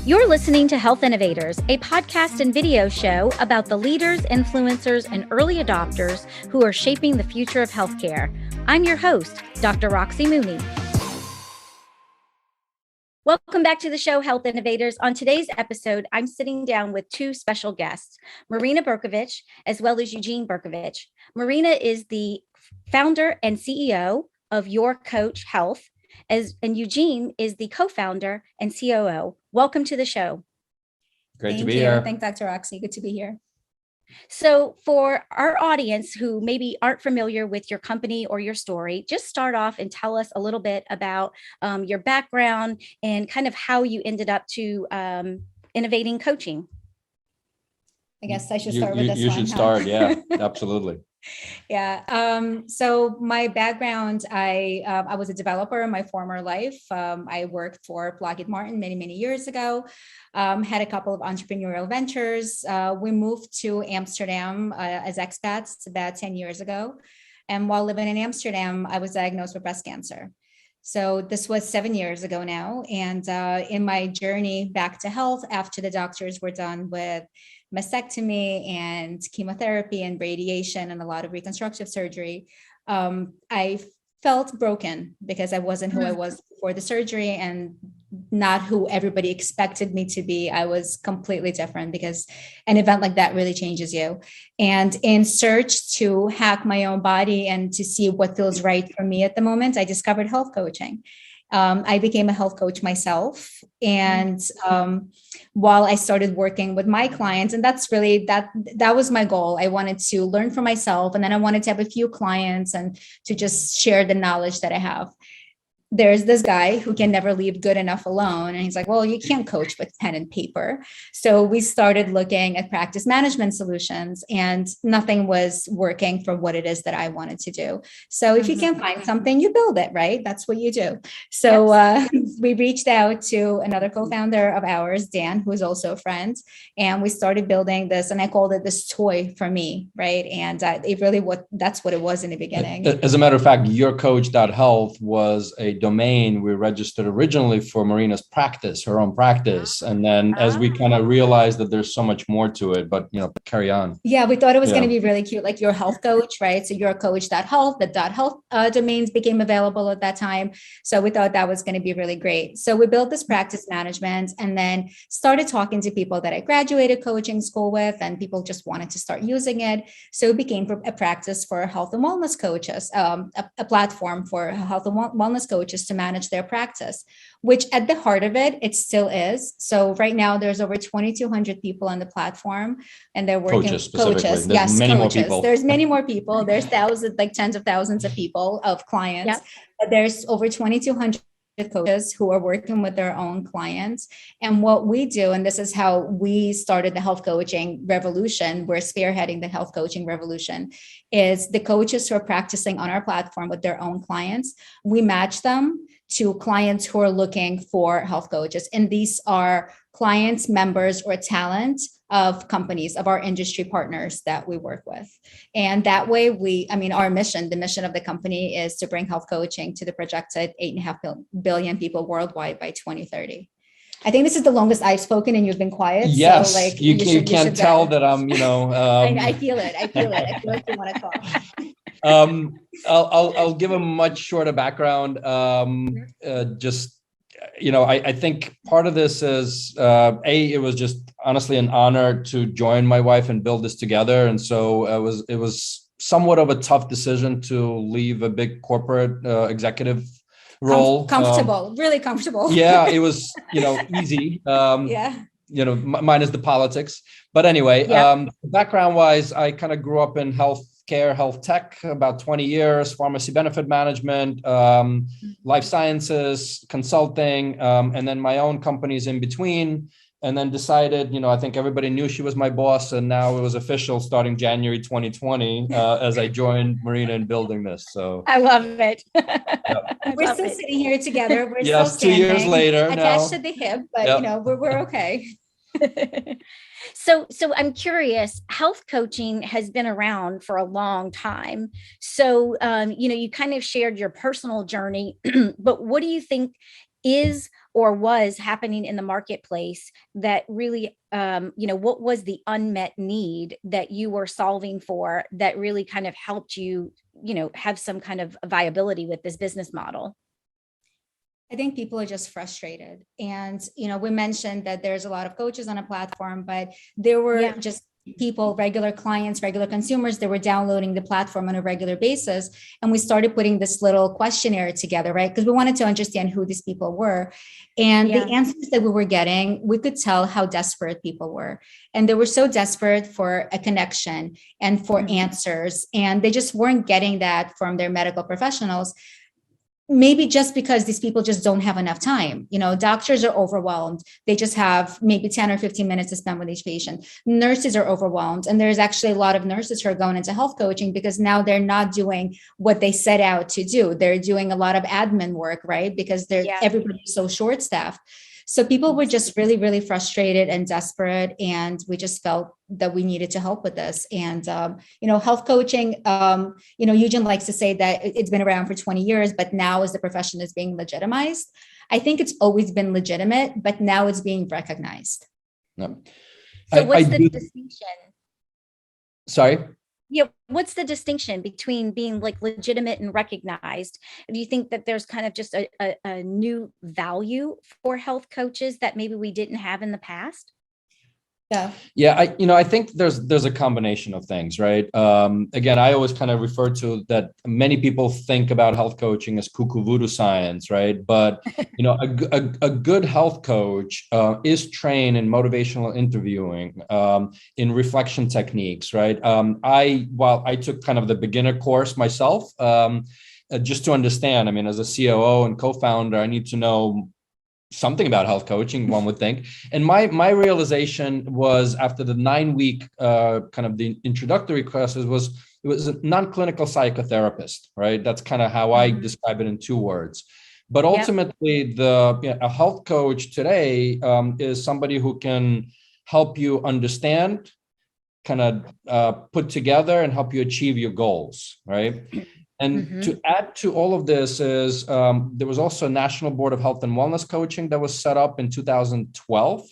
You're listening to Health Innovators, a podcast and video show about the leaders, influencers, and early adopters who are shaping the future of healthcare. I'm your host, Dr. Roxy Mooney. Welcome back to the show, Health Innovators. On today's episode, I'm sitting down with two special guests, Marina Borukhovich, as well as Eugene Borukhovich. Marina is the founder and CEO of Your Coach Health, and Eugene is the co-founder and COO. Welcome to the show. Great to be here. Thanks, Dr. Roxy. Good to be here. So for our audience who maybe aren't familiar with your company or your story, just start off and tell us a little bit about your background and kind of how you ended up to innovating coaching. I guess I should start with this one. You should start, yeah, absolutely. Yeah. So my background, I was a developer in my former life. I worked for Lockheed Martin many years ago. Had a couple of entrepreneurial ventures. We moved to Amsterdam as expats about 10 years ago. And while living in Amsterdam, I was diagnosed with breast cancer. So this was 7 years ago now. And in my journey back to health, after the doctors were done with mastectomy and chemotherapy and radiation and a lot of reconstructive surgery, I felt broken because I wasn't who I was before the surgery and not who everybody expected me to be. I was completely different because an event like that really changes you. And in search to hack my own body and to see what feels right for me at the moment, I discovered health coaching. I became a health coach myself. And while I started working with my clients, and that's really, that was my goal. I wanted to learn for myself. And then I wanted to have a few clients and to just share the knowledge that I have. There's this guy who can never leave good enough alone. And he's like, well, you can't coach with pen and paper. So we started looking at practice management solutions and nothing was working for what it is that I wanted to do. So if you can find something, you build it, right? That's what you do. So we reached out to another co-founder of ours, Dan, who is also a friend. And we started building this, and I called it this toy for me, right? And that's what it was in the beginning. As a matter of fact, yourcoach.health was a domain we registered originally for Marina's practice, her own practice. And then as we kind of realized that there's so much more to it, but carry on. Yeah, we thought it was going to be really cute, like Your Health Coach, right? So yourcoach.health, the .health domains became available at that time. So we thought that was going to be really great. So we built this practice management and then started talking to people that I graduated coaching school with, and people just wanted to start using it. So it became a practice for health and wellness coaches, a platform for health and wellness coaches to manage their practice, which at the heart of it, it still is. So right now there's over 2,200 people on the platform and they're working coaches. Yes, many more people. There's many more people. There's thousands, like tens of thousands of people, of clients. But there's over 2,200 coaches who are working with their own clients. And what we do, and this is how we started the health coaching revolution, we're spearheading the health coaching revolution, is the coaches who are practicing on our platform with their own clients, we match them to clients who are looking for health coaches. And these are clients, members, or talent of companies, of our industry partners that we work with. And that way our mission, the mission of the company is to bring health coaching to the projected 8.5 billion people worldwide by 2030. I think this is the longest I've spoken and you've been quiet. Yes, so you can't tell that I'm, I feel it. I feel like you want to talk. I'll give a much shorter background. I think part of this is, it was just honestly an honor to join my wife and build this together. And so it was somewhat of a tough decision to leave a big corporate executive role. Really comfortable. Yeah, it was, easy. Minus the politics. But anyway, background wise, I kind of grew up in healthcare, health tech, about 20 years, pharmacy benefit management, life sciences, consulting, and then my own companies in between. And then decided, I think everybody knew she was my boss, and now it was official starting January 2020 as I joined Marina in building this. So I love it. We're still sitting here together. We're still standing, 2 years later, attached to the hip, but we're okay. So I'm curious, health coaching has been around for a long time. So, you kind of shared your personal journey, but what do you think is or was happening in the marketplace that really, what was the unmet need that you were solving for that really kind of helped you, have some kind of viability with this business model? I think people are just frustrated. And, we mentioned that there's a lot of coaches on a platform, but there were just people, regular clients, regular consumers that were downloading the platform on a regular basis. And we started putting this little questionnaire together, right? Because we wanted to understand who these people were. And the answers that we were getting, we could tell how desperate people were. And they were so desperate for a connection and for answers. And they just weren't getting that from their medical professionals. Maybe just because these people just don't have enough time. Doctors are overwhelmed. They just have maybe 10 or 15 minutes to spend with each patient. Nurses are overwhelmed. And there's actually a lot of nurses who are going into health coaching because now they're not doing what they set out to do. They're doing a lot of admin work, right? Because everybody's so short-staffed. So people were just really, really frustrated and desperate. And we just felt that we needed to help with this. And, health coaching, Eugene likes to say that it's been around for 20 years, but now as the profession is being legitimized, I think it's always been legitimate, but now it's being recognized. No. So what's the distinction? Sorry? Yeah, what's the distinction between being like legitimate and recognized? Do you think that there's kind of just a new value for health coaches that maybe we didn't have in the past? Yeah, I think there's a combination of things, right? Again, I always kind of refer to that many people think about health coaching as cuckoo voodoo science, right? But a good health coach is trained in motivational interviewing, in reflection techniques, right? While I took kind of the beginner course myself, just to understand, as a COO and co-founder, I need to know something about health coaching, one would think. And my realization was after the 9-week kind of the introductory courses it was a non-clinical psychotherapist, right? That's kind of how I describe it in 2 words. But ultimately, a health coach today is somebody who can help you understand, kind of put together and help you achieve your goals, right? And to add to all of this is there was also a National Board of Health and Wellness Coaching that was set up in 2012.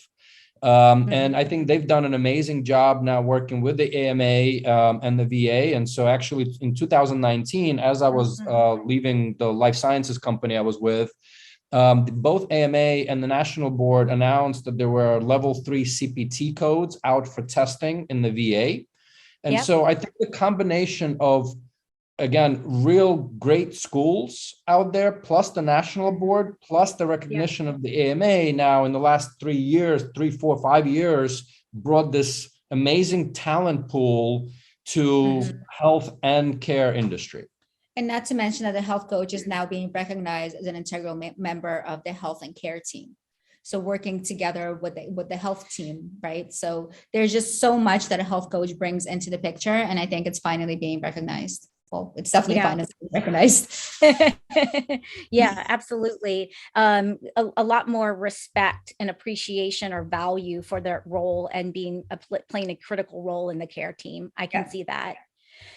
And I think they've done an amazing job now working with the AMA and the VA. And so actually in 2019, as I was leaving the life sciences company I was with, both AMA and the National Board announced that there were level 3 CPT codes out for testing in the VA. And so I think the combination of, again, real great schools out there, plus the national board, plus the recognition of the AMA now in the last 3 years, 3, 4, 5 years, brought this amazing talent pool to health and care industry. And not to mention that the health coach is now being recognized as an integral member of the health and care team. So working together with the health team, right? So there's just so much that a health coach brings into the picture. And I think it's finally being recognized. Well, it's definitely finally recognized. Yeah, absolutely. A lot more respect and appreciation or value for their role and being playing a critical role in the care team. I can see that.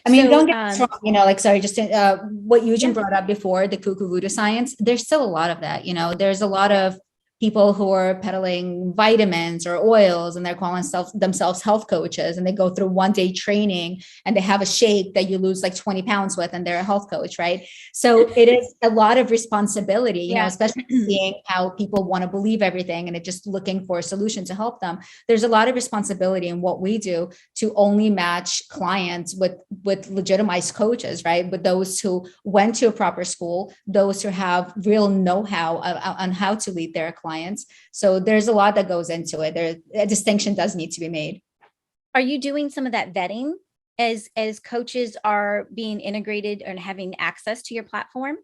Don't get us wrong, what Eugene brought up before, the cuckoo voodoo science, there's still a lot of that. There's a lot of people who are peddling vitamins or oils and they're calling themselves health coaches, and they go through 1-day training and they have a shake that you lose like 20 pounds with and they're a health coach, right? So it is a lot of responsibility, especially seeing how people want to believe everything and it's just looking for a solution to help them. There's a lot of responsibility in what we do to only match clients with legitimized coaches, right? With those who went to a proper school, those who have real know-how on how to lead their clients. So there's a lot that goes into it. A distinction does need to be made. Are you doing some of that vetting as coaches are being integrated and having access to your platform?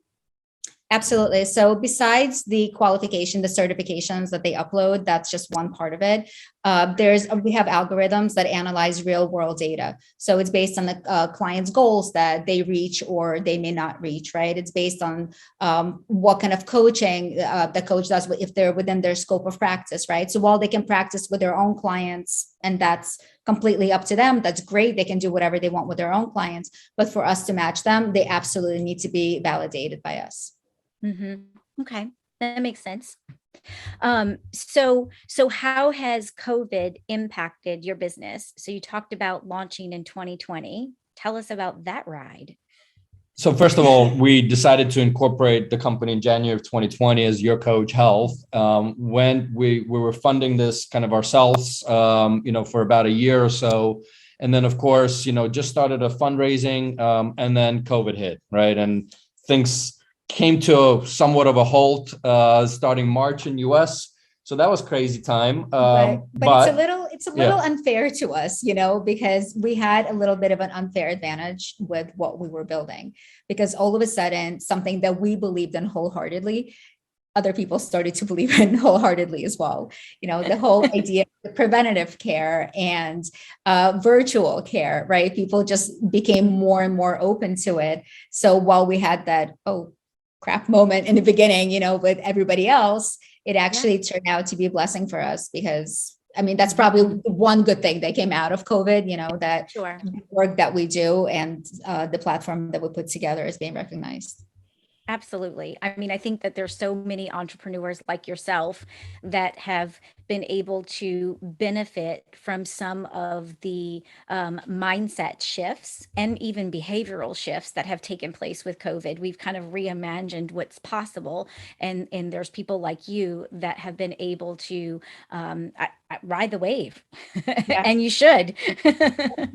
Absolutely. So besides the qualification, the certifications that they upload, that's just one part of it. We have algorithms that analyze real world data. So it's based on the client's goals that they reach or they may not reach, right? It's based on what kind of coaching the coach does if they're within their scope of practice, right? So while they can practice with their own clients, and that's completely up to them, that's great. They can do whatever they want with their own clients. But for us to match them, they absolutely need to be validated by us. Okay. that makes sense. So how has COVID impacted your business? So you talked about launching in 2020. Tell us about that ride. So first of all, we decided to incorporate the company in January of 2020 as Your Coach Health. When we were funding this kind of ourselves, for about a year or so. And then, of course, just started a fundraising, and then COVID hit, right? And things came to somewhat of a halt starting March in US. So that was crazy time. But it's a little yeah. unfair to us, because we had a little bit of an unfair advantage with what we were building, because all of a sudden, something that we believed in wholeheartedly, other people started to believe in wholeheartedly as well. The whole idea of preventative care and virtual care, right? People just became more and more open to it. So while we had that, oh crap moment in the beginning, with everybody else, it actually turned out to be a blessing for us, because that's probably one good thing that came out of COVID, that Sure. work that we do and the platform that we put together is being recognized. Absolutely. I think that there's so many entrepreneurs like yourself that have been able to benefit from some of the mindset shifts and even behavioral shifts that have taken place with COVID. We've kind of reimagined what's possible. And there's people like you that have been able to ride the wave. Yeah. And you should.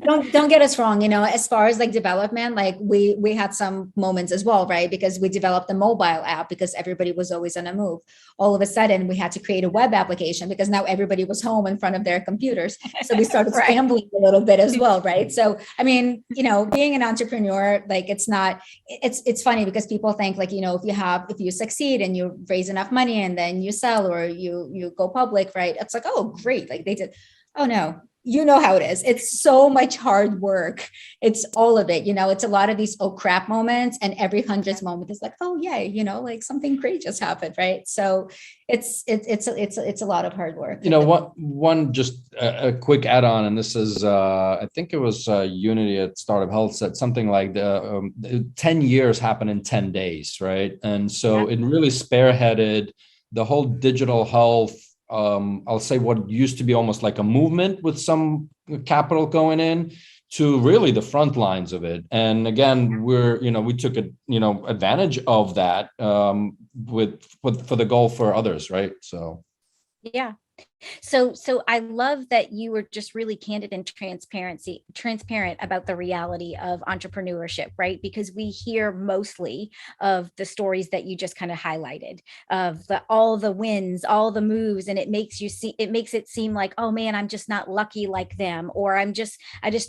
don't get us wrong, as far as like development, like we had some moments as well, right? Because we developed a mobile app because everybody was always on a move. All of a sudden we had to create a web application because now everybody was home in front of their computers. So we started scrambling a little bit as well, right? So being an entrepreneur, like it's funny because people think like, if you succeed and you raise enough money and then you sell or you go public, right? It's like, oh great, like they did. Oh no, you know how it is. It's so much hard work. It's all of it, it's a lot of these oh crap moments, and every 100th moment is like, oh yay, like something great just happened, right? So it's a lot of hard work. One just a quick add-on, and this is I think it was Unity at Startup Health said something like 10 years happen in 10 days, right? And so it really spearheaded the whole digital health. I'll say what used to be almost like a movement with some capital going in to really the front lines of it. And again, we took advantage of that for the goal for others, right? So yeah. So I love that you were just really candid and transparent about the reality of entrepreneurship, right? Because we hear mostly of the stories that you just kind of highlighted of all the wins, all the moves, and it makes it seem like, oh man, I'm just not lucky like them, or I just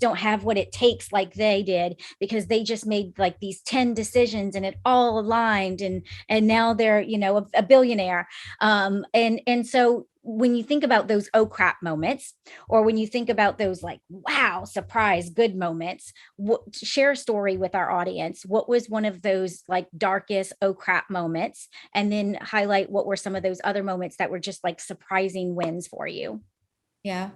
don't have what it takes like they did because they just made like these 10 decisions and it all aligned and now they're a billionaire. And so when you think about those oh crap moments, or when you think about those like wow surprise good moments, share a story with our audience. What was one of those like darkest oh crap moments, and then highlight what were some of those other moments that were just like surprising wins for you? Yeah,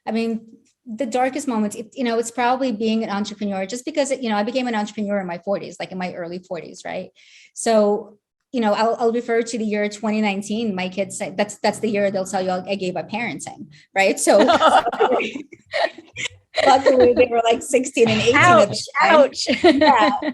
the darkest moments, it's probably being an entrepreneur, just because I became an entrepreneur in my 40s, like in my early 40s, right? So I'll refer to the year 2019. My kids say that's the year they'll tell you I gave up parenting, right? So luckily they were like 16 and 18 at the time. Ouch.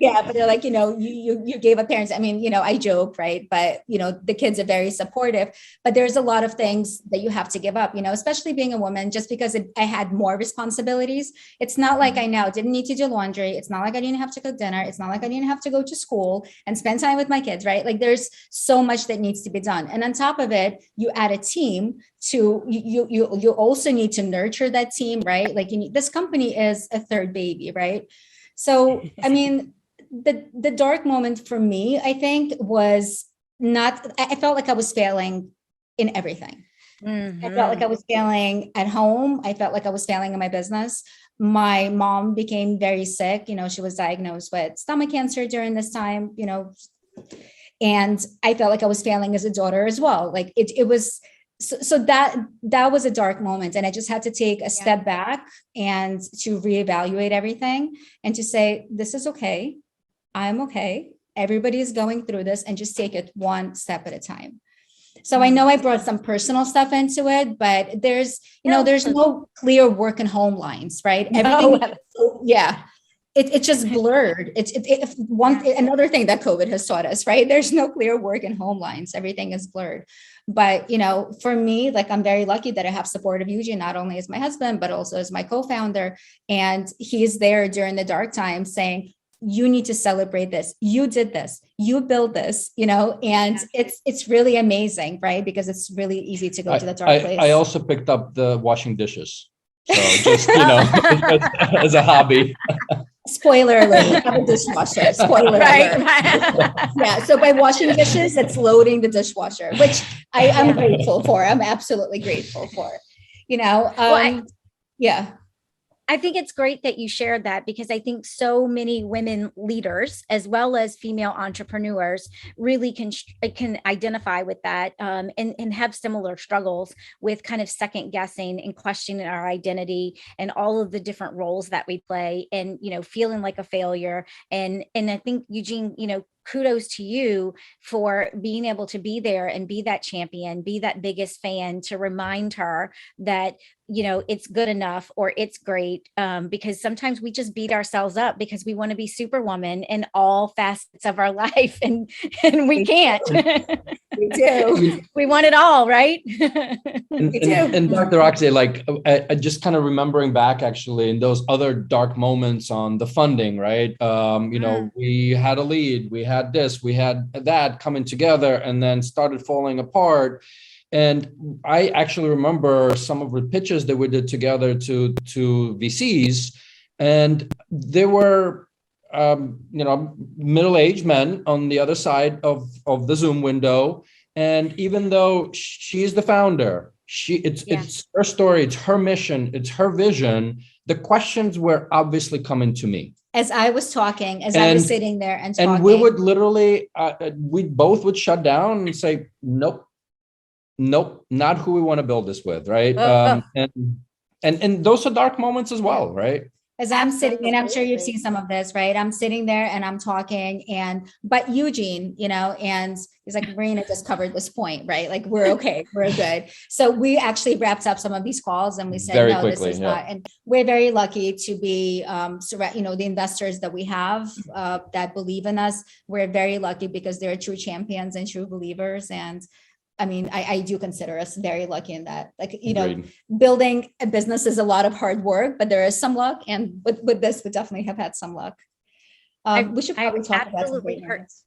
Yeah, but they're like, you gave up parents. I joke, right? But the kids are very supportive, but there's a lot of things that you have to give up, especially being a woman. Just because I had more responsibilities, it's not like I now didn't need to do laundry. It's not like I didn't have to cook dinner. It's not like I didn't have to go to school and spend time with my kids, right? Like there's so much that needs to be done. And on top of it, you add a team to you also need to nurture that team, right? Like this company is a third baby, right? So the dark moment for me, I think, was I felt like I was failing in everything. Mm-hmm. I felt like I was failing at home. I felt like I was failing in my business. My mom became very sick. She was diagnosed with stomach cancer during this time, and I felt like I was failing as a daughter as well. Like it was. So that was a dark moment. And I just had to take a step back and to reevaluate everything and to say, this is okay. I'm okay. Everybody is going through this, and just take it one step at a time. So I know I brought some personal stuff into it, but there's no clear work and home lines, right? Everything, yeah. It's just blurred. Another thing that COVID has taught us, right? There's no clear work and home lines. Everything is blurred. But, for me, like, I'm very lucky that I have support of Eugene, not only as my husband, but also as my co-founder. And he's there during the dark times saying, you need to celebrate this. You did this, you built this, and it's really amazing, right? Because it's really easy to go to the dark place. I also picked up the washing dishes. So just, as a hobby. Spoiler alert, have a dishwasher. Spoiler alert. Yeah. So by washing dishes, it's loading the dishwasher, which I am grateful for. I'm absolutely grateful for. Yeah. I think it's great that you shared that, because I think so many women leaders, as well as female entrepreneurs, really can identify with that, and have similar struggles with kind of second guessing and questioning our identity and all of the different roles that we play, and feeling like a failure. And I think, Eugene, kudos to you for being able to be there and be that champion, be that biggest fan, to remind her that it's good enough, or it's great, because sometimes we just beat ourselves up because we want to be superwoman in all facets of our life, and we can't. We do. We want it all, right? And Dr. Roxy, like, I just kind of remembering back, actually, in those other dark moments on the funding, right? We had a lead, we had this, we had that coming together, and then started falling apart. And I actually remember some of the pitches that we did together to VCs, and there were, middle-aged men on the other side of the Zoom window. And even though she's the founder, it's her story, it's her mission, it's her vision, the questions were obviously coming to me. As I was talking, I was sitting there and talking. And we would literally, we both would shut down and say, nope, not who we want to build this with, right? And those are dark moments as well, right? As I'm sitting, and I'm sure you've seen some of this, right? I'm sitting there and I'm talking, but Eugene, and he's like, Marina just covered this point, right? Like, we're okay, we're good. So we actually wrapped up some of these calls, and we said, very no, quickly, this is not. And we're very lucky to be, the investors that we have that believe in us. We're very lucky because they're true champions and true believers. And I mean, I do consider us very lucky in that, like, Agreed. Building a business is a lot of hard work, but there is some luck. And with this, we definitely have had some luck. We should probably talk about some great moments.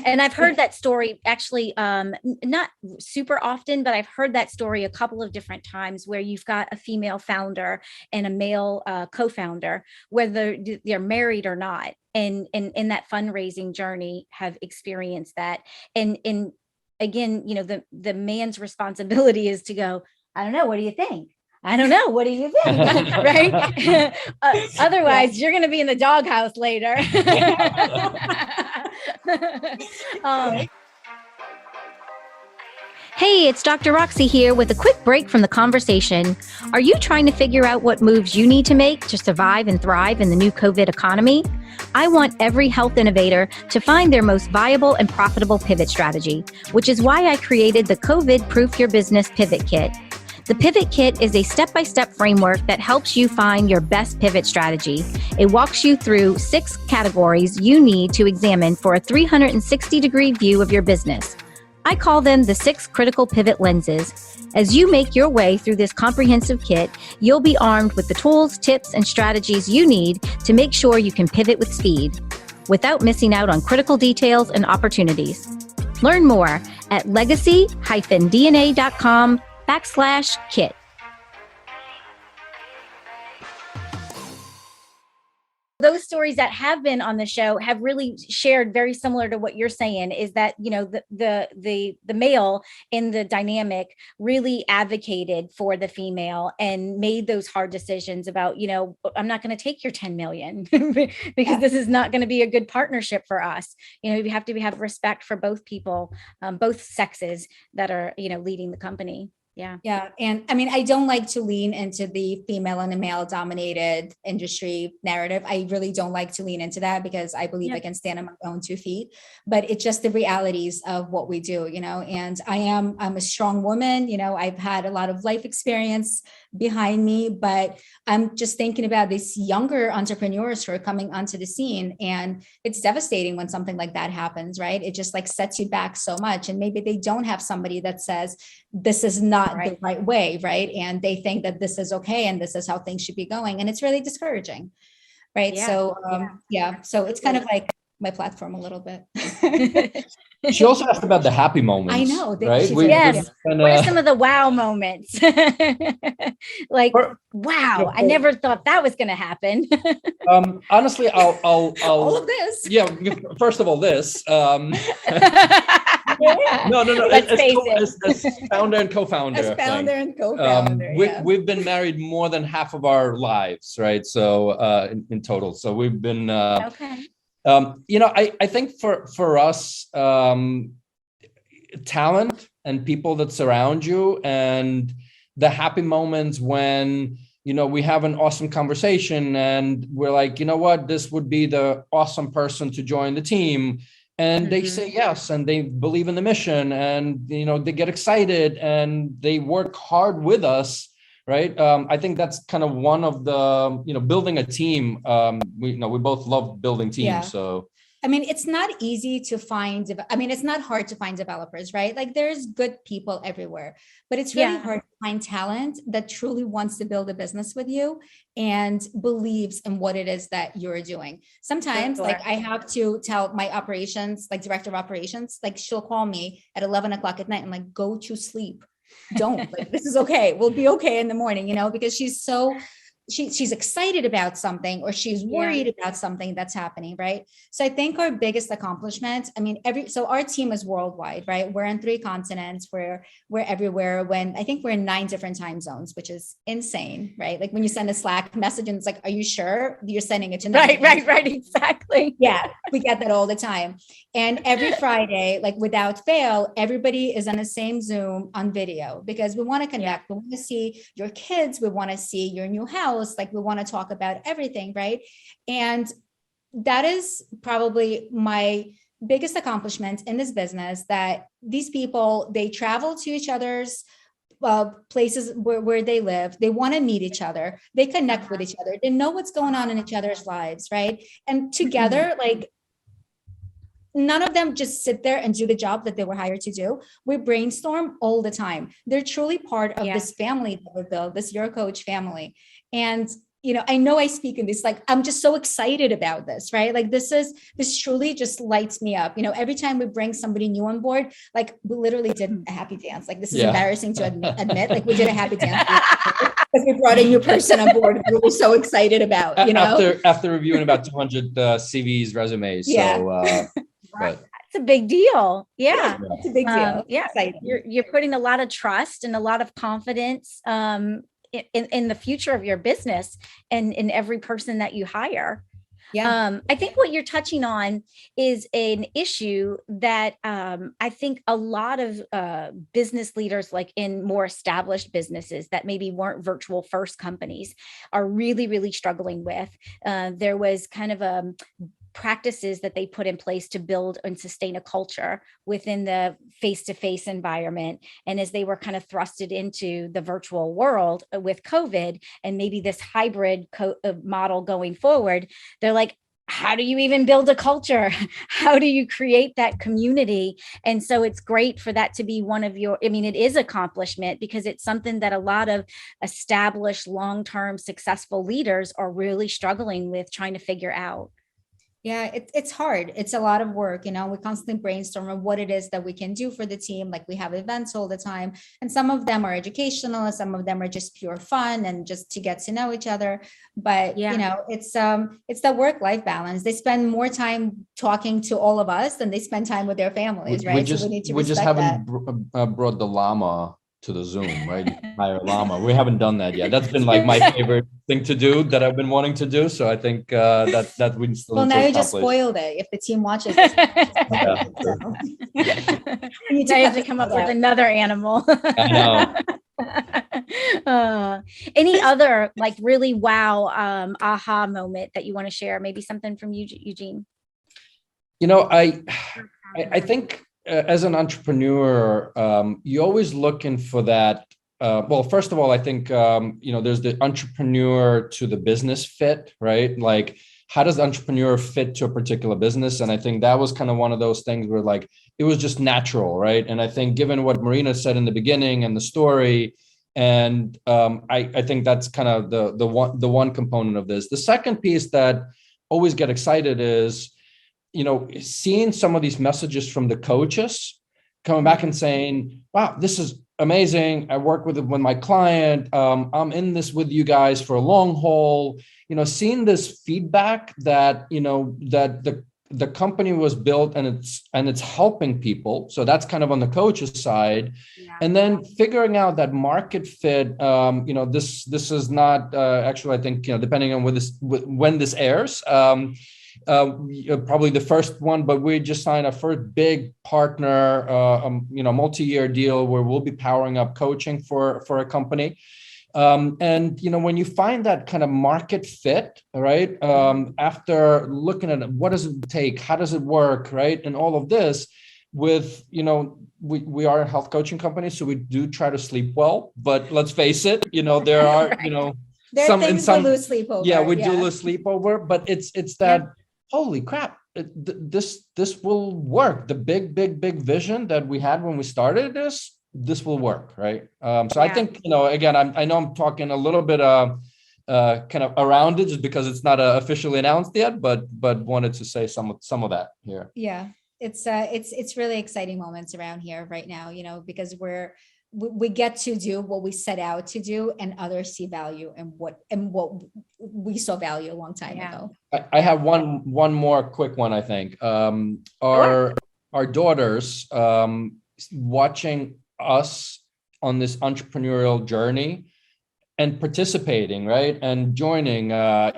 And I've heard that story actually, not super often, but I've heard that story a couple of different times, where you've got a female founder and a male co-founder, whether they're married or not, and in that fundraising journey have experienced that. And again, the man's responsibility is to go, I don't know, what do you think? I don't know, what do you think? Right? Otherwise, you're going to be in the doghouse later. Hey, it's Dr. Roxy here with a quick break from the conversation. Are you trying to figure out what moves you need to make to survive and thrive in the new COVID economy? I want every health innovator to find their most viable and profitable pivot strategy, which is why I created the COVID Proof Your Business Pivot Kit. The Pivot Kit is a step-by-step framework that helps you find your best pivot strategy. It walks you through 6 categories you need to examine for a 360-degree view of your business. I call them the 6 critical pivot lenses. As you make your way through this comprehensive kit, you'll be armed with the tools, tips, and strategies you need to make sure you can pivot with speed without missing out on critical details and opportunities. Learn more at legacy-dna.com/kit. Those stories that have been on the show have really shared very similar to what you're saying, is that, the male in the dynamic really advocated for the female and made those hard decisions about, I'm not going to take your 10 million because this is not going to be a good partnership for us. We have to have respect for both people, both sexes that are, leading the company. Yeah. Yeah. And I mean, I don't like to lean into the female and the male dominated industry narrative. I really don't like to lean into that because I believe I can stand on my own 2 feet, but it's just the realities of what we do, and I'm a strong woman, I've had a lot of life experience behind me, but I'm just thinking about these younger entrepreneurs who are coming onto the scene, and it's devastating when something like that happens, right? It just like sets you back so much. And maybe they don't have somebody that says, this is not the right way, right? And they think that this is okay and this is how things should be going. And it's really discouraging, right? Yeah. So, so it's kind of like my platform a little bit. She also asked about the happy moments. I know. Right? Yes. What are some of the wow moments? Like, wow, I never thought that was going to happen. Honestly, I'll all of this. Yeah. First of all, this. No. Let's face it. As founder and co-founder. As founder and co-founder. We've been married more than half of our lives, right? So in total. So we've been okay. I think for us, talent and people that surround you and the happy moments when, we have an awesome conversation and we're like, you know what, this would be the awesome person to join the team. And they say yes, and they believe in the mission, and, they get excited and they work hard with us. Right. I think that's kind of one of the, building a team. We both love building teams. Yeah. So, I mean, it's not easy to find. I mean, it's not hard to find developers, right? Like there's good people everywhere, but it's really hard to find talent that truly wants to build a business with you and believes in what it is that you're doing. Sometimes like I have to tell my operations, like director of operations, like she'll call me at 11 o'clock at night and like, go to sleep. Don't like, this is okay. We'll be okay in the morning, because she's excited about something or she's worried about something that's happening. Right. So I think our biggest accomplishment, I mean, so our team is worldwide, right? We're on 3 continents, we're everywhere. I think we're in 9 different time zones, which is insane, right? Like when you send a Slack message and it's like, are you sure you're sending it to me? Right. Exactly. Yeah. We get that all the time. And every Friday, like without fail, everybody is on the same Zoom on video because we want to connect. We want to see your kids. We want to see your new house. Like we want to talk about everything, right? And that is probably my biggest accomplishment in this business, that these people, they travel to each other's places where they live. They want to meet each other. They connect with each other. They know what's going on in each other's lives, right? And together, like none of them just sit there and do the job that they were hired to do. We brainstorm all the time. They're truly part of this family that we built, this Your Coach family. And, I know I speak in this, like, I'm just so excited about this, right? Like this truly just lights me up. Every time we bring somebody new on board, like we literally did a happy dance. Like this is embarrassing to admit, like we did a happy dance because we brought a new person on board. We were so excited about, After reviewing about 200 CVs, resumes. Yeah. So, That's a big deal. Yeah. It's a big deal. You're putting a lot of trust and a lot of confidence in the future of your business and in every person that you hire. Yeah. I think what you're touching on is an issue that I think a lot of business leaders, like in more established businesses that maybe weren't virtual first companies, are really, really struggling with. There was kind of practices that they put in place to build and sustain a culture within the face-to-face environment. And as they were kind of thrusted into the virtual world with COVID and maybe this hybrid model going forward, they're like, how do you even build a culture? How do you create that community? And so it's great for that to be one of it is accomplishment because it's something that a lot of established long-term successful leaders are really struggling with trying to figure out. Yeah, it's hard. It's a lot of work. We constantly brainstorm on what it is that we can do for the team. Like we have events all the time, and some of them are educational, some of them are just pure fun and just to get to know each other. But it's the work-life balance. They spend more time talking to all of us than they spend time with their families, right? We just haven't brought the llama to the Zoom, right? Hire a llama. We haven't done that yet. That's been like my favorite thing to do that I've been wanting to do. So I think that we still. Well, now you just spoiled it. If the team watches this, you have to come up with another animal. I know. Any other like really wow aha moment that you want to share? Maybe something from you, Eugene. I think as an entrepreneur, you're always looking for that. Well, first of all, I think there's the entrepreneur to the business fit, right? Like, how does the entrepreneur fit to a particular business? And I think that was kind of one of those things where like it was just natural, right? And I think given what Marina said in the beginning and the story, and I think that's kind of the one component of this. The second piece that always get excited is seeing some of these messages from the coaches coming back and saying, wow, this is amazing. I work with my client. I'm in this with you guys for a long haul. Seeing this feedback that, that the company was built and it's helping people. So that's kind of on the coach's side. Yeah. And then figuring out that market fit, this is not actually, I think, depending on when this airs, probably the first one, but we just signed our first big partner, multi-year deal where we'll be powering up coaching for a company. And when you find that kind of market fit, right? After looking at it, what does it take? How does it work? Right? And all of this with, we are a health coaching company, so we do try to sleep well, but let's face it, there are, right. There are things we lose sleep over. Yeah, we do lose sleep over, but it's that, holy crap, this will work. The big vision that we had when we started this will work, right? So I think, again, I know I'm talking a little bit kind of around it just because it's not officially announced yet, but wanted to say some of that here. Yeah, it's really exciting moments around here right now, because we get to do what we set out to do, and others see value in what we saw value a long time ago. I have one more quick one. I think our daughters watching us on this entrepreneurial journey and participating, right, and joining. Our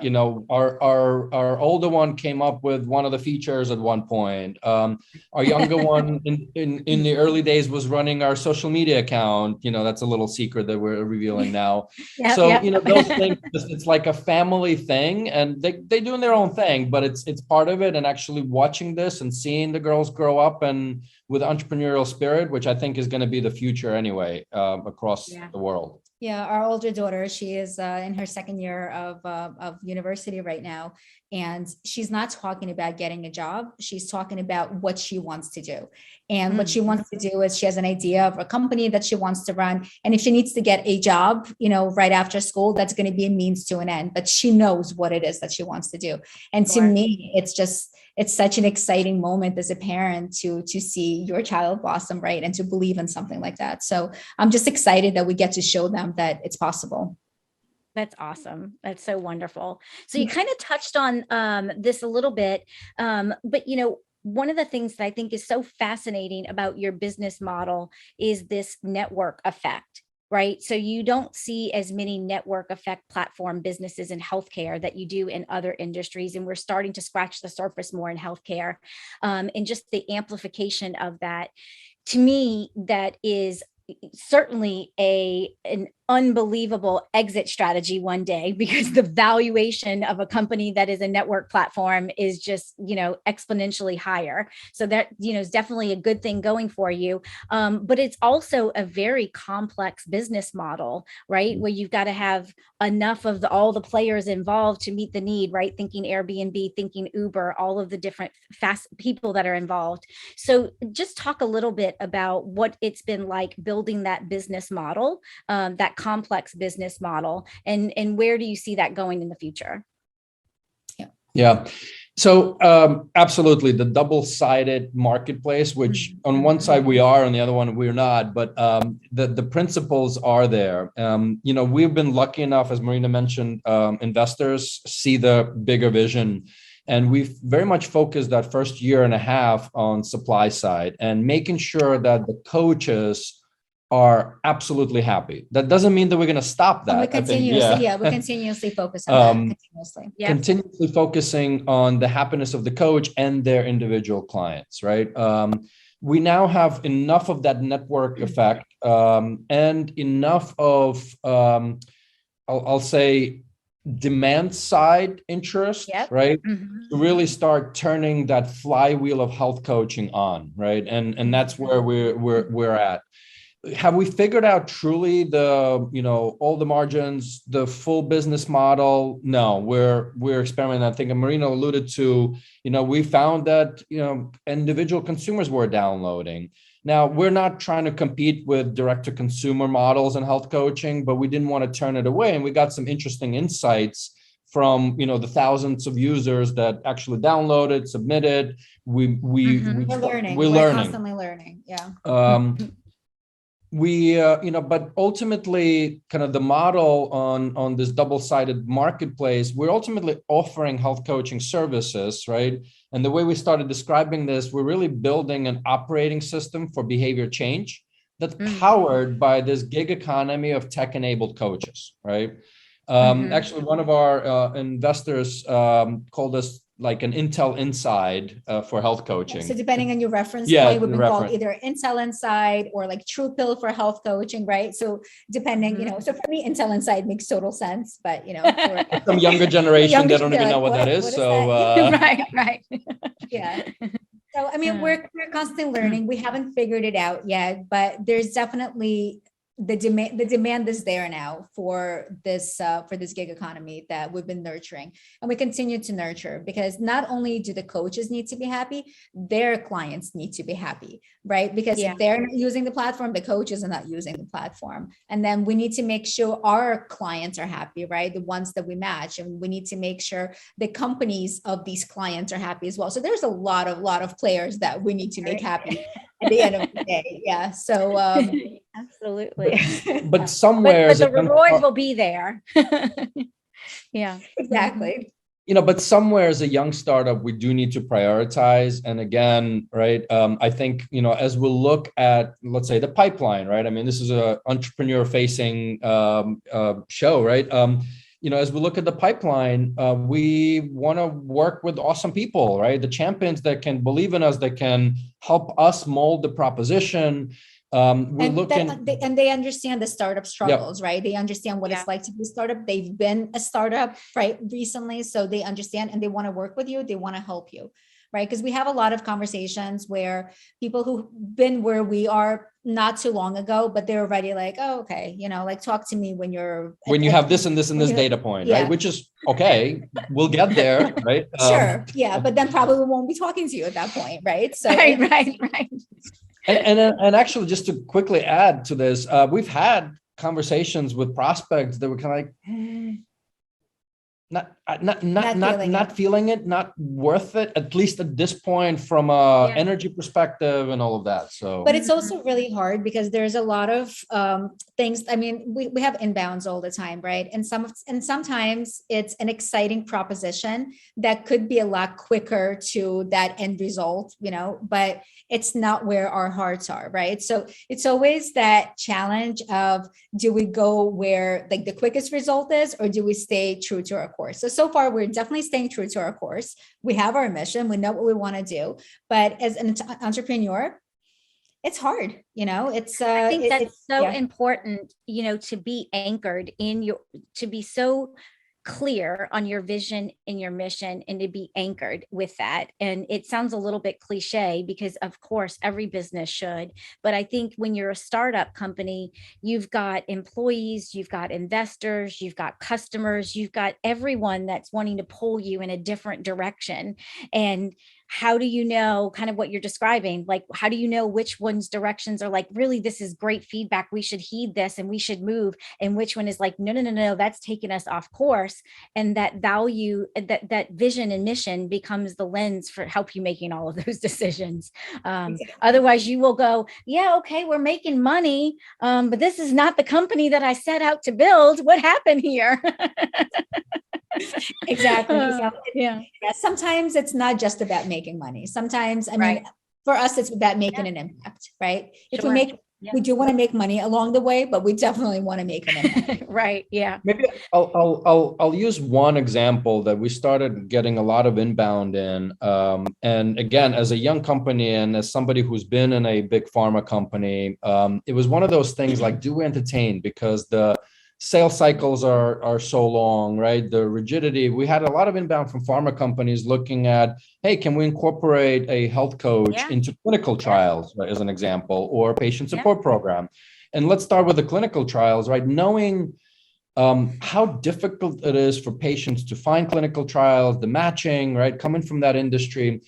older one came up with one of the features at one point. Our younger one in the early days was running our social media account. That's a little secret that we're revealing now. Those things, it's like a family thing, and they doing their own thing, but it's part of it. And actually watching this and seeing the girls grow up and with entrepreneurial spirit, which I think is going to be the future anyway, across the world. Yeah, our older daughter, she is in her second year of university right now, and she's not talking about getting a job. She's talking about what she wants to do. And what she wants to do is she has an idea of a company that she wants to run. And if she needs to get a job, right after school, that's going to be a means to an end. But she knows what it is that she wants to do. And to me, it's such an exciting moment as a parent to see your child blossom, right? And to believe in something like that. So I'm just excited that we get to show them that it's possible. That's awesome. That's so wonderful. So you kind of touched on this a little bit, but one of the things that I think is so fascinating about your business model is this network effect. Right. So you don't see as many network effect platform businesses in healthcare that you do in other industries. And we're starting to scratch the surface more in healthcare, and just the amplification of that. To me, that is certainly an unbelievable exit strategy one day, because the valuation of a company that is a network platform is just, exponentially higher. So that, is definitely a good thing going for you. But it's also a very complex business model, right? Where you've got to have enough of all the players involved to meet the need, right? Thinking Airbnb, thinking Uber, all of the different fast people that are involved. So just talk a little bit about what it's been like building that business model, that complex business model, and where do you see that going in the future? Yeah. So absolutely, the double-sided marketplace, which on one side we are, on the other one we're not, but the principles are there. We've been lucky enough, as Marina mentioned, investors see the bigger vision. And we've very much focused that first year and a half on supply side and making sure that the coaches are absolutely happy. That doesn't mean that we're going to stop that. We continuously focus on that. Continuously focusing on the happiness of the coach and their individual clients, right? we now have enough of that network effect and enough of, I'll say, demand side interest, right? To really start turning that flywheel of health coaching on, right? And that's where we're at. Have we figured out truly the, all the margins, the full business model? No, we're experimenting. I think Marina alluded to, we found that, individual consumers were downloading. Now, we're not trying to compete with direct-to-consumer models in health coaching, but we didn't want to turn it away. And we got some interesting insights from, the thousands of users that actually downloaded, submitted. We're learning. We're constantly learning. Yeah. But ultimately, kind of the model on this double-sided marketplace, we're ultimately offering health coaching services, right? And the way we started describing this, we're really building an operating system for behavior change that's powered by this gig economy of tech-enabled coaches, right? Actually, one of our investors called us like an Intel Inside for health coaching. So depending on your reference point, we've been called either Intel Inside or like True Pill for health coaching, right? So depending, so for me, Intel Inside makes total sense, but for some younger generation, they don't even know what that is. So right. Yeah. So I mean, we're constantly learning. We haven't figured it out yet, but there's definitely the demand is there now for this gig economy that we've been nurturing, and we continue to nurture, because not only do the coaches need to be happy, their clients need to be happy, right? Because if they're not using the platform, the coaches are not using the platform, and then we need to make sure our clients are happy, right? The ones that we match, and we need to make sure the companies of these clients are happy as well. So there's a lot of players that we need to make happy at the end of the day. Yeah. So absolutely. But somewhere but the reward will be there. Yeah, exactly. But somewhere as a young startup, we do need to prioritize. And again, right, I think, as we look at, let's say, the pipeline, right? I mean, this is an entrepreneur facing show, right? As we look at the pipeline, we want to work with awesome people, right? The champions that can believe in us, that can help us mold the proposition. And they understand the startup struggles, right? They understand what it's like to be a startup. They've been a startup, right, recently. So they understand, and they want to work with you. They want to help you, right? Because we have a lot of conversations where people who've been where we are not too long ago, but they're already like, oh, okay, like talk to me when you have this and this and this data point, right? Which is okay, we'll get there, right? Sure, but then probably we won't be talking to you at that point, right? So right. And actually, just to quickly add to this, we've had conversations with prospects that were kind of like, not feeling it, not worth it, at least at this point, from a energy perspective and all of that. So, but it's also really hard because there's a lot of things. I mean, we have inbounds all the time, right? And sometimes it's an exciting proposition that could be a lot quicker to that end result, but it's not where our hearts are, right? So it's always that challenge of, do we go where like the quickest result is, or do we stay true to our course? So far, we're definitely staying true to our course. We have our mission. We know what we want to do. But as an entrepreneur, it's hard. It's I think that's so important, to be anchored to be so clear on your vision and your mission, and to be anchored with that. And it sounds a little bit cliche, because of course every business should, but I think when you're a startup company, you've got employees, you've got investors, you've got customers, you've got everyone that's wanting to pull you in a different direction. And how do you know kind of what you're describing? Like, how do you know which one's directions are like, really, this is great feedback, we should heed this and we should move, and which one is like, no, that's taking us off course. And that value, that vision and mission becomes the lens for help you making all of those decisions. Otherwise you will go, okay, we're making money, but this is not the company that I set out to build. What happened here? Exactly. Sometimes it's not just about making money. Sometimes, I mean, for us, it's about making an impact, right? If we make We do want to make money along the way, but we definitely want to make an impact. Right. Yeah. Maybe I'll use one example that we started getting a lot of inbound in. And again, as a young company and as somebody who's been in a big pharma company, it was one of those things like, do we entertain? Because the sales cycles are so long, right? The rigidity. We had a lot of inbound from pharma companies looking at, hey, can we incorporate a health coach into clinical trials, right, as an example, or patient support program? And let's start with the clinical trials, right? Knowing how difficult it is for patients to find clinical trials, the matching, right? Coming from that industry.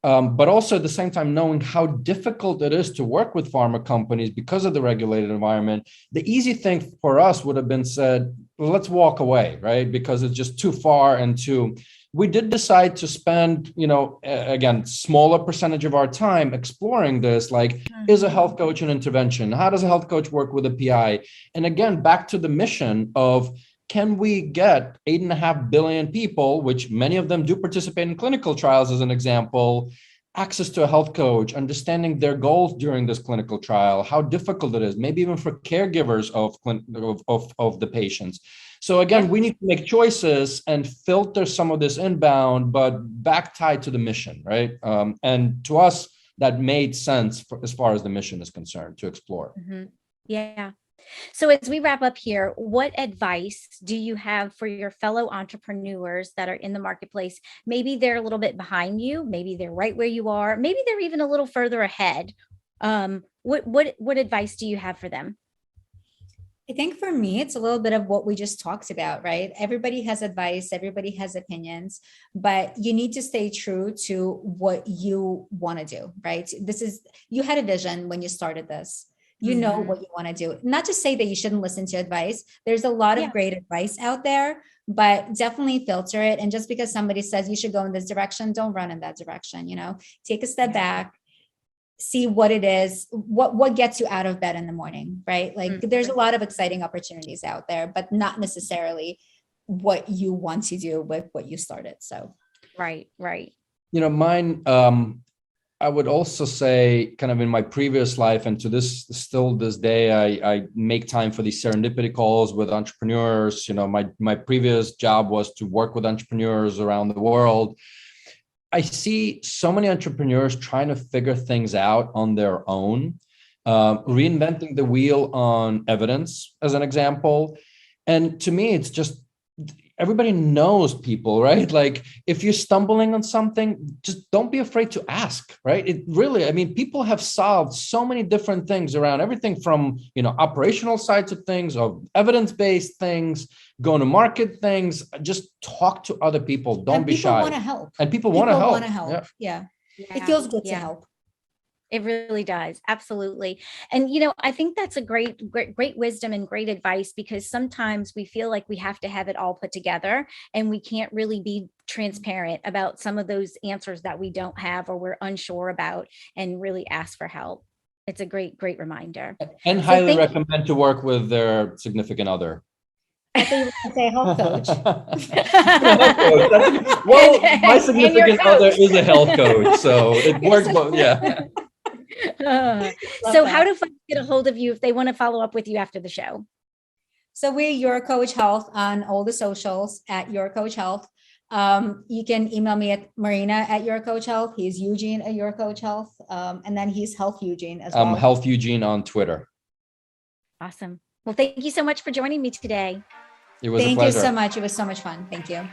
But also at the same time, knowing how difficult it is to work with pharma companies because of the regulated environment. The easy thing for us would have been said, well, let's walk away, right? Because it's just too far and too. We did decide to spend, again, smaller percentage of our time exploring this, like, is a health coach an intervention? How does a health coach work with a PI? And again, back to the mission of, can we get 8.5 billion people, which many of them do participate in clinical trials as an example, access to a health coach, understanding their goals during this clinical trial, how difficult it is, maybe even for caregivers of the patients. So again, we need to make choices and filter some of this inbound, but back tied to the mission, right? And to us, that made sense as far as the mission is concerned to explore. Mm-hmm. Yeah. So as we wrap up here, what advice do you have for your fellow entrepreneurs that are in the marketplace? Maybe they're a little bit behind you, maybe they're right where you are, maybe they're even a little further ahead. What advice do you have for them? I think for me, it's a little bit of what we just talked about, right? Everybody has advice, everybody has opinions, but you need to stay true to what you want to do, right? You had a vision when you started this. You know what you want to do. Not to say that you shouldn't listen to advice. There's a lot of great advice out there, but definitely filter it. And just because somebody says you should go in this direction, don't run in that direction. Take a step back, see what it is, what gets you out of bed in the morning, right? Like there's a lot of exciting opportunities out there, but not necessarily what you want to do with what you started. So, right. Mine, I would also say, kind of in my previous life and to this day, I make time for these serendipity calls with entrepreneurs. My previous job was to work with entrepreneurs around the world. I see so many entrepreneurs trying to figure things out on their own, reinventing the wheel on evidence, as an example. And to me, it's just, everybody knows people, right? Like if you're stumbling on something, just don't be afraid to ask, right? It really, people have solved so many different things around everything from, operational sides of things, of evidence-based things, going to market things. Just talk to other people. Don't be shy. People want to help. And people want to help. Yeah. It feels good to help. It really does. Absolutely. And, I think that's a great wisdom and great advice, because sometimes we feel like we have to have it all put together and we can't really be transparent about some of those answers that we don't have or we're unsure about, and really ask for help. It's a great reminder. And highly recommend to work with their significant other. I think you were going to say health coach. Well, my significant other is a health coach, so it works well. Yeah. So how do folks get a hold of you if they want to follow up with you after the show? So we're Your Coach Health on all the socials at Your Coach Health. You can email me at Marina at Your Coach Health. He's Eugene at Your Coach Health. And then he's Health Eugene as well. Health Eugene on Twitter. Awesome. Well, thank you so much for joining me today. It was a pleasure. Thank you so much. It was so much fun. Thank you.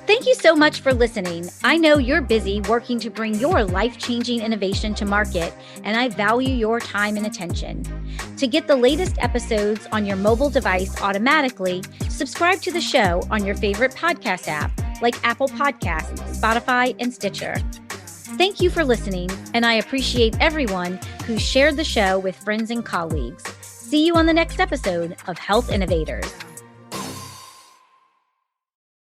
Thank you so much for listening. I know you're busy working to bring your life-changing innovation to market, and I value your time and attention. To get the latest episodes on your mobile device automatically, subscribe to the show on your favorite podcast app like Apple Podcasts, Spotify, and Stitcher. Thank you for listening, and I appreciate everyone who shared the show with friends and colleagues. See you on the next episode of Health Innovators.